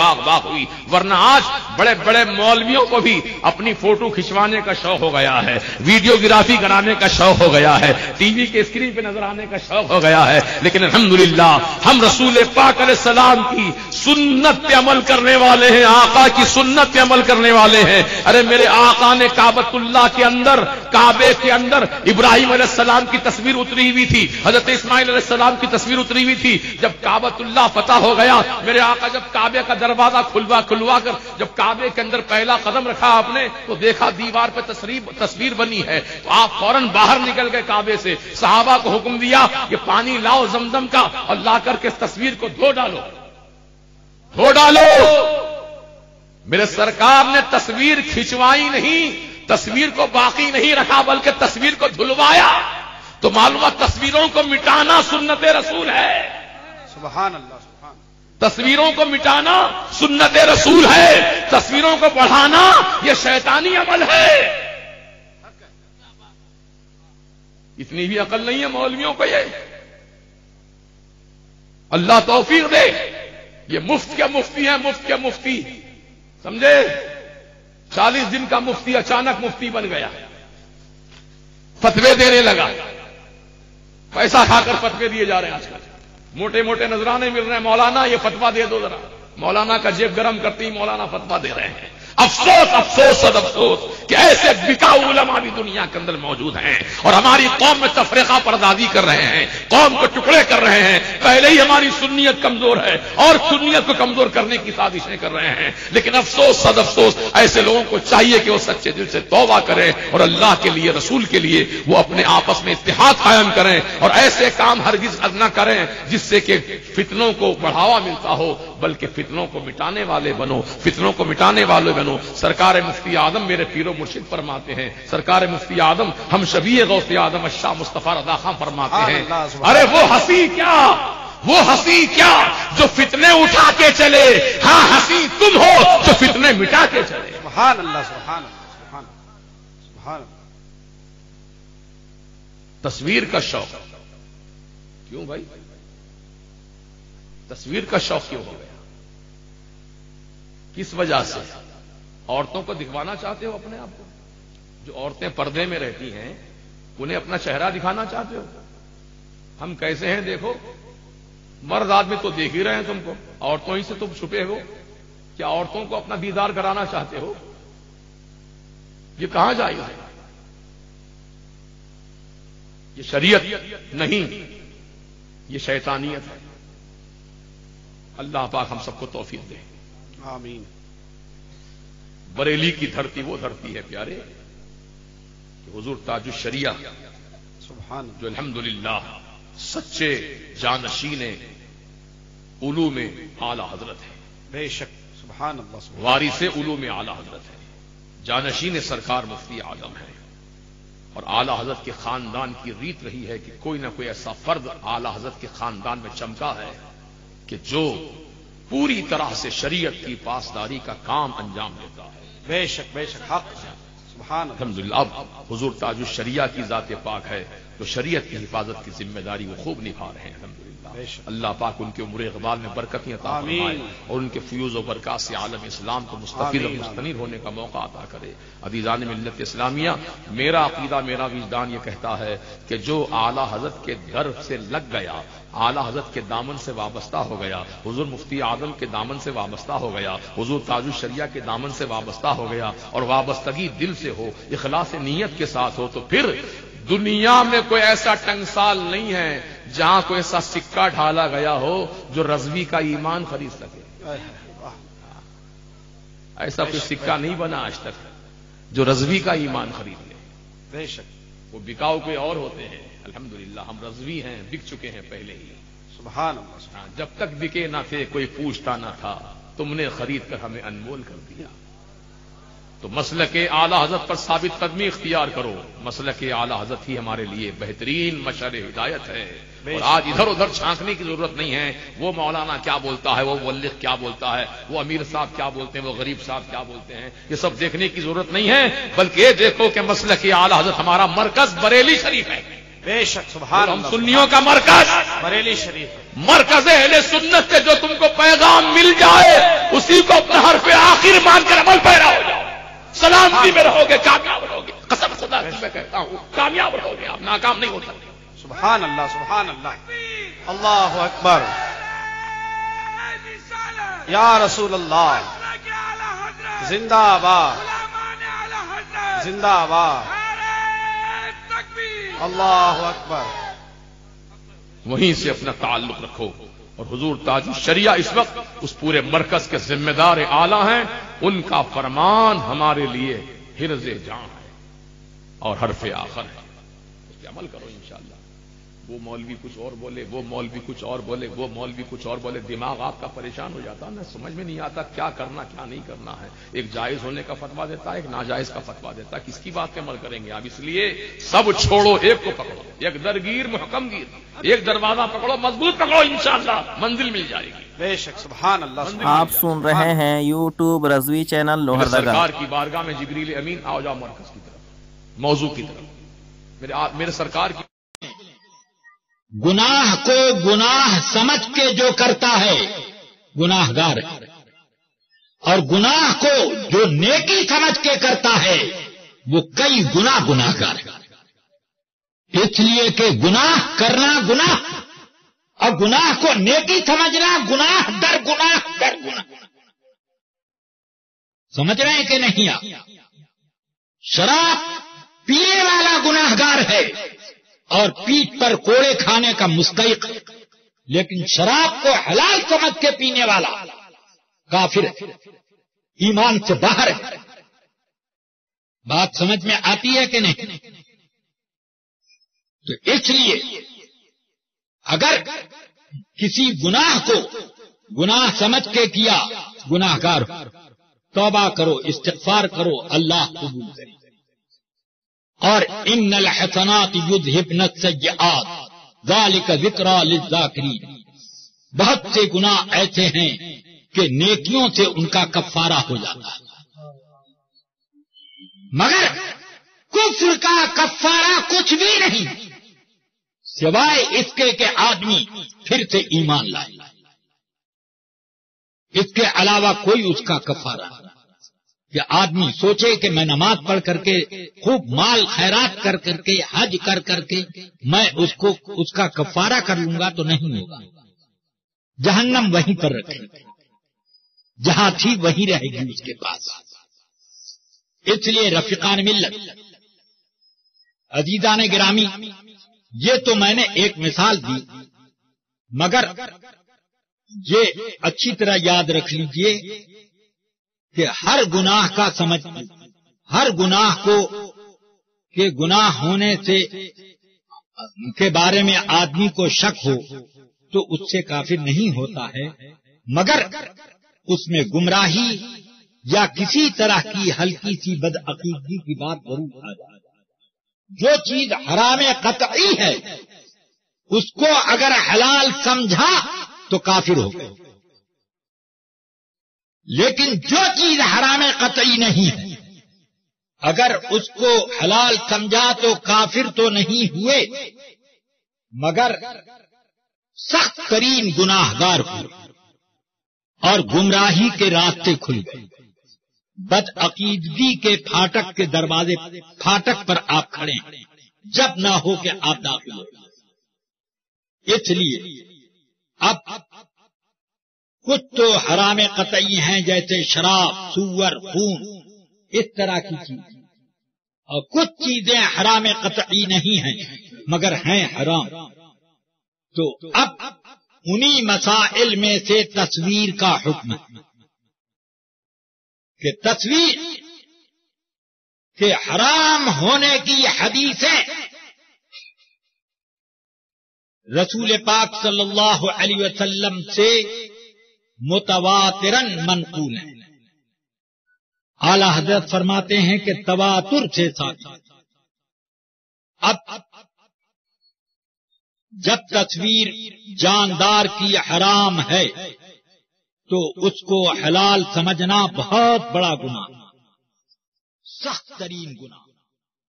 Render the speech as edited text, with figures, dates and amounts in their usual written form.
باغ ہوئی. ورنہ آج بڑے بڑے مولویوں کو بھی اپنی فوٹو کھنچوانے کا شوق ہو گیا ہے, ویڈیوگرافی کرانے کا شوق ہو گیا ہے, ٹی وی کے اسکرین پہ نظر آنے کا شوق ہو گیا ہے. لیکن الحمدللہ ہم رسول پاک علیہ السلام کی سنت پہ عمل کرنے والے ہیں, آقا کی سنت پہ عمل کرنے والے ہیں. ارے میرے آقا نے کعبۃ اللہ کے اندر, کعبے کے اندر ابراہیم علیہ السلام کی تصویر اتری ہوئی تھی, حضرت اسماعیل علیہ السلام کی تصویر اتری ہوئی تھی. جب کعبۃ اللہ فتح ہو گیا, میرے آقا جب کعبے کا دروازہ کھلوا کر جب کعبے کے اندر پہلا قدم رکھا آپ نے, تو دیکھا دیوار پہ تصویر بنی ہے. تو آپ فوراً باہر نکل گئے کعبے سے, صحابہ کو حکم دیا کہ پانی لاؤ زمزم کا اور لا کر کے اس تصویر کو دھو ڈالو. میرے سرکار نے تصویر کھنچوائی نہیں, تصویر کو باقی نہیں رکھا, بلکہ تصویر کو دھلوایا. تو معلوم تصویروں کو مٹانا سنت رسول ہے. سبحان اللہ. تصویروں کو مٹانا سنت رسول ہے, تصویروں کو بڑھانا یہ شیطانی عمل ہے. اتنی بھی عقل نہیں ہے مولویوں کو. یہ اللہ توفیق دے. یہ مفت کے مفتی ہیں, مفت کے مفتی, سمجھے. 40 دن کا مفتی اچانک مفتی بن گیا, فتوے دینے لگا. پیسہ کھا کر فتوے دیے جا رہے ہیں آج کل. موٹے موٹے نذرانے مل رہے ہیں, مولانا یہ فتوا دے دو ذرا. مولانا کا جیب گرم کرتی مولانا فتوا دے رہے ہیں. افسوس افسوس صد افسوس کہ ایسے بکاؤ علماء بھی دنیا کے اندر موجود ہیں اور ہماری قوم میں تفریقہ پردازی کر رہے ہیں, قوم کو ٹکڑے کر رہے ہیں. پہلے ہی ہماری سنیت کمزور ہے اور سنیت کو کمزور کرنے کی سازشیں کر رہے ہیں. لیکن افسوس صد افسوس, ایسے لوگوں کو چاہیے کہ وہ سچے دل سے توبہ کریں اور اللہ کے لیے, رسول کے لیے وہ اپنے آپس میں اتحاد قائم کریں اور ایسے کام ہرگز نہ کریں جس سے کہ فتنوں کو بڑھاوا ملتا ہو, بلکہ فتنوں کو مٹانے والے بنو, فتنوں کو مٹانے والے بنو. سرکار مفتی اعظم میرے پیر و مرشد فرماتے ہیں, سرکار مفتی اعظم ہم شبیہ غوث اعظم شاہ مصطفیٰ رضا خان فرماتے ہیں, ارے وہ ہنسی کیا جو فتنے اٹھا کے چلے, ہاں ہنسی تم ہو جو فتنے مٹا کے چلے. سبحان اللہ. سبحان اللہ. سبحان اللہ. تصویر کا شوق کیوں بھائی, تصویر کا شوق کیوں ہو گیا, کس وجہ سے؟ عورتوں کو دکھوانا چاہتے ہو اپنے آپ کو؟ جو عورتیں پردے میں رہتی ہیں انہیں اپنا چہرہ دکھانا چاہتے ہو؟ ہم کیسے ہیں دیکھو. مرد آدمی تو دیکھ ہی رہے ہیں تم کو, عورتوں ہی سے تم چھپے ہو. کیا عورتوں کو اپنا دیدار کرانا چاہتے ہو؟ یہ کہاں جائے گا؟ یہ شریعت نہیں, یہ شیطانیت ہے. اللہ پاک ہم سب کو توفیق دے. آمین. بریلی کی دھرتی وہ دھرتی ہے پیارے کہ حضور تاج الشریعہ سبحان جو الحمدللہ سچے جانشین علوم اعلی حضرت ہے. بے شک. سبحان اللہ. وارث علوم اعلی حضرت ہے, جانشین سرکار مفتی اعظم ہے. اور اعلی حضرت کے خاندان کی ریت رہی ہے کہ کوئی نہ کوئی ایسا فرد اعلی حضرت کے خاندان میں چمکا ہے کہ جو پوری طرح سے شریعت کی پاسداری کا کام انجام دیتا ہے. بے شک. بے شک. حق. سبحان اللہ. الحمدللہ. اب حضور تاج الشریعہ کی ذات پاک ہے تو شریعت کی حفاظت کی ذمہ داری وہ خوب نبھا رہے ہیں. الحمدللہ. اللہ پاک ان کے عمر اقبال میں برکتیں عطا فرمائے اور ان کے فیوز و برکات سے عالم اسلام کو مستفید اور مستنیر ہونے کا موقع عطا کرے. عزیزان ملت اسلامیہ, میرا عقیدہ, میرا وجدان یہ کہتا ہے کہ جو اعلی حضرت کے در سے لگ گیا, اعلی حضرت کے دامن سے وابستہ ہو گیا, حضور مفتی اعظم کے دامن سے وابستہ ہو گیا, حضور تاج الشریعہ کے دامن سے وابستہ ہو گیا اور وابستگی دل سے ہو, اخلاص نیت کے ساتھ ہو, تو پھر دنیا میں کوئی ایسا ٹنگسال نہیں ہے جہاں کوئی ایسا سکہ ڈھالا گیا ہو جو رضوی کا ایمان خرید سکے. ایسا کوئی سکہ نہیں بنا آج تک جو رضوی کا ایمان خرید لے. بے شک. وہ بکاؤ کوئی اور ہوتے ہیں. الحمدللہ ہم رضوی ہیں, بک چکے ہیں پہلے ہی. سبحان اللہ. جب تک بکے نہ تھے کوئی پوچھتا نہ تھا, تم نے خرید کر ہمیں انمول کر دیا. تو مسلک اعلی حضرت پر ثابت قدمی اختیار کرو. مسلک اعلی حضرت ہی ہمارے لیے بہترین مشعل ہدایت ہے. اور آج ادھر ادھر چھانکنے کی ضرورت نہیں ہے. وہ مولانا کیا بولتا ہے, وہ مولخ کیا بولتا ہے, وہ امیر صاحب کیا بولتے ہیں, وہ غریب صاحب کیا بولتے ہیں, یہ سب دیکھنے کی ضرورت نہیں ہے. بلکہ یہ دیکھو کہ مسلک اعلی حضرت ہمارا مرکز بریلی شریف ہے. بے شک سبحان ہم اللہ سنیوں کا مرکز بریلی شریف مرکز اہل سنت سے جو تم کو پیغام مل جائے اسی کو اپنا حرف آخر مان کر عمل پیرا ہو جاؤ. سلامتی میں رہو گے، کامیاب رہو گے. قسم خدا کی میں کہتا ہوں کامیاب رہو گے، آپ ناکام نہیں ہو سکتے. سبحان اللہ سبحان اللہ اللہ اکبر یا رسول اللہ زندہ آباد زندہ آباد اللہ اکبر. وہیں سے اپنا تعلق رکھو. اور حضور تاج الشریعہ اس وقت اس پورے مرکز کے ذمہ دار اعلیٰ ہیں. ان کا فرمان ہمارے لیے حرز جاں ہے اور حرف آخر ہے. اس پہ عمل کرو انشاءاللہ. وہ مولوی کچھ اور بولے، وہ مولوی کچھ اور بولے، وہ مولوی کچھ اور بولے، دماغ آپ کا پریشان ہو جاتا ہے. سمجھ میں نہیں آتا کیا کرنا کیا نہیں کرنا ہے. ایک جائز ہونے کا فتویٰ دیتا ہے، ایک ناجائز کا فتویٰ دیتا ہے. کس کی بات پہ عمل کریں گے آپ؟ اس لیے سب چھوڑو، ایک کو پکڑو. ایک درگیر محکم گیر، ایک دروازہ پکڑو، مضبوط پکڑو، انشاءاللہ منزل مل جائے گی. بے شک سبحان اللہ. آپ سن رہے ہیں یوٹیوب رضوی چینل لوہردہ. سرکار کی بارگاہ میں جبریل امین آؤ جاؤ مرکز کی طرف، موضوع کی طرف. میرے سرکار کی گناہ کو گناہ سمجھ کے جو کرتا ہے گناہ گار ہے، اور گناہ کو جو نیکی سمجھ کے کرتا ہے وہ کئی گنا گناہ گار ہے. اس لیے کہ گناہ کرنا گناہ اور گناہ کو نیکی سمجھنا گناہ در گناہ در گناہ. سمجھ رہے ہیں کہ نہیں آپ؟ شراب پینے والا گناہ گار ہے اور پیٹ پر کوڑے کھانے کا مستحق، لیکن شراب کو حلال سمجھ کے پینے والا کافر ہے، ایمان سے باہر ہے. بات سمجھ میں آتی ہے کہ نہیں؟ تو اس لیے اگر کسی گناہ کو گناہ سمجھ کے کیا گناہ گار ہو، توبہ کرو، استغفار کرو، اللہ قبول کرے. اور ان الحسنات یذہبن السیئات ذالک ذکری للذاکرین. بہت سے گناہ ایسے ہیں کہ نیکیوں سے ان کا کفارہ ہو جاتا ہے، مگر کفر کا کفارہ کچھ بھی نہیں سوائے اس کے کہ آدمی پھر سے ایمان لائے. اس کے علاوہ کوئی اس کا کفارہ نہیں. کہ آدمی سوچے کہ میں نماز پڑھ کر کے خوب مال خیرات کر کر کے حج کر کر کے میں اس کا کفارہ کر لوں گا تو نہیں ہوگا. جہنم وہیں پر رکھے، جہاں تھی وہیں رہے گی اس کے پاس. اس لیے رفیقان ملت، عزیزان گرامی، یہ تو میں نے ایک مثال دی، مگر یہ اچھی طرح یاد رکھ لیجئے کہ ہر گناہ کا سمجھ، ہر گناہ کو کہ گناہ ہونے سے کے بارے میں آدمی کو شک ہو تو اس سے کافر نہیں ہوتا ہے، مگر اس میں گمراہی یا کسی طرح کی ہلکی سی بدعقیدگی کی بات ضرور آ جائے. جو چیز حرام قطعی ہے اس کو اگر حلال سمجھا تو کافر ہو گئے، لیکن جو چیز حرام قطعی نہیں ہے اگر اس کو حلال سمجھا تو کافر تو نہیں ہوئے مگر سخت ترین گناہ گار ہوئے اور گمراہی کے راستے کھل گئے. بدعقیدگی کے پھاٹک کے دروازے پھاٹک پر آپ کھڑے ہیں جب نہ ہو کہ آپ داخل ہو. اس لیے اب کچھ تو حرام قطعی ہیں جیسے شراب، سور، خون، اس طرح کی چیز، اور کچھ چیزیں حرام قطعی نہیں ہیں مگر ہیں حرام. تو اب انہی مسائل میں سے تصویر کا حکم ہے کہ تصویر کے حرام ہونے کی حدیثیں رسول پاک صلی اللہ علیہ وسلم سے متواتراً منقول ہیں. اعلی حضرت فرماتے ہیں کہ تواتر سے ثابت. اب جب تصویر جاندار کی حرام ہے تو اس کو حلال سمجھنا بہت بڑا گناہ، سخت ترین گناہ.